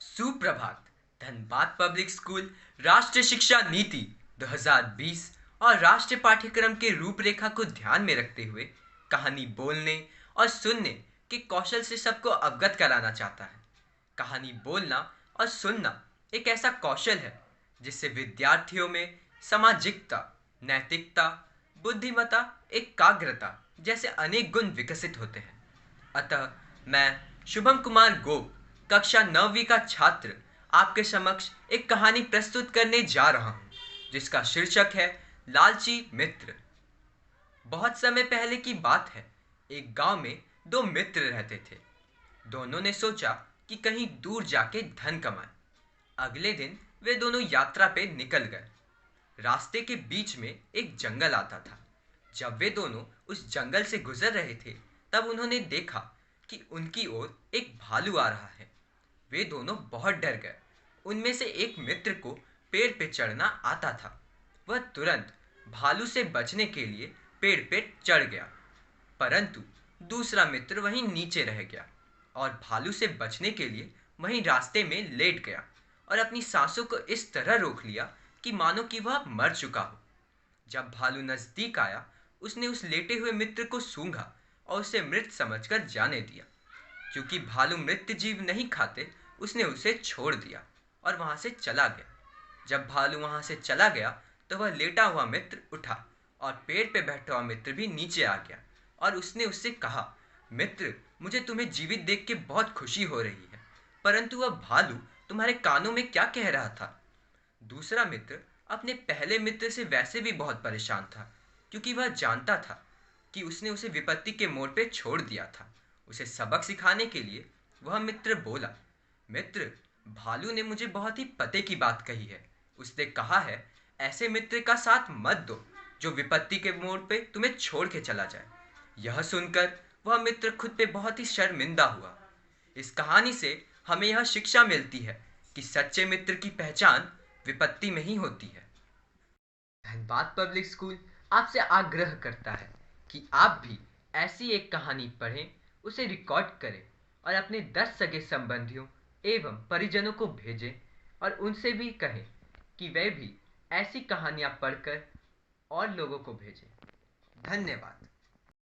सुप्रभात। Dhanbad public school राष्ट्रीय शिक्षा नीति 2020 और राष्ट्रीय पाठ्यक्रम के रूपरेखा को ध्यान में रखते हुए कहानी बोलने और सुनने के कौशल से सबको अवगत कराना चाहता है। कहानी बोलना और सुनना एक ऐसा कौशल है जिससे विद्यार्थियों में सामाजिकता, नैतिकता, बुद्धिमत्ता, एकाग्रता जैसे अनेक गुण विकसित होते हैं। अतः मैं शुभम कुमार गोप, कक्षा 9वीं का छात्र, आपके समक्ष एक कहानी प्रस्तुत करने जा रहा हूँ जिसका शीर्षक है लालची मित्र। बहुत समय पहले की बात है। एक गांव में दो मित्र रहते थे। दोनों ने सोचा कि कहीं दूर जाके धन कमाएं। अगले दिन वे दोनों यात्रा पे निकल गए। रास्ते के बीच में एक जंगल आता था। जब वे दोनों उस जंगल से गुजर रहे थे तब उन्होंने देखा कि उनकी ओर एक भालू आ रहा है। वे दोनों बहुत डर गए। उनमें से एक मित्र को पेड़ पे चढ़ना आता था। वह तुरंत भालू से बचने के लिए पेड़ पे चढ़ गया, परंतु दूसरा मित्र वहीं नीचे रह गया और भालू से बचने के लिए वहीं रास्ते में लेट गया और अपनी सांसों को इस तरह रोक लिया कि मानो कि वह मर चुका हो। जब भालू नजदीक आया, उसने उस लेटे हुए मित्र को सूंघा और उसे मृत समझकर जाने दिया। क्योंकि भालू मृत जीव नहीं खाते, उसने उसे छोड़ दिया और वहां से चला गया। जब भालू वहां से चला गया तो वह लेटा हुआ मित्र उठा और पेड़ पे बैठा हुआ मित्र भी नीचे आ गया और उसने उससे कहा, मित्र, मुझे तुम्हें जीवित देख के बहुत खुशी हो रही है, परंतु वह भालू तुम्हारे कानों में क्या कह रहा था? दूसरा मित्र अपने पहले मित्र से वैसे भी बहुत परेशान था, क्योंकि वह जानता था कि उसने उसे विपत्ति के मोड़ पे छोड़ दिया था। उसे सबक सिखाने के लिए वह मित्र बोला, मित्र, भालू ने मुझे बहुत ही पते की बात कही है। उसने कहा है, ऐसे मित्र का साथ मत दो जो विपत्ति के मोड़ पे तुम्हें छोड़ के चला जाए। यह सुनकर वह मित्र खुद पे बहुत ही शर्मिंदा हुआ। इस कहानी से हमें यह शिक्षा मिलती है कि सच्चे मित्र की पहचान विपत्ति में ही होती है। धनबाद पब्लिक स्कूल आपसे आग्रह करता है कि आप भी ऐसी एक कहानी पढ़ें, उसे रिकॉर्ड करें और अपने 10 सगे संबंधियों एवं परिजनों को भेजें और उनसे भी कहें कि वे भी ऐसी कहानियाँ पढ़कर और लोगों को भेजें। धन्यवाद।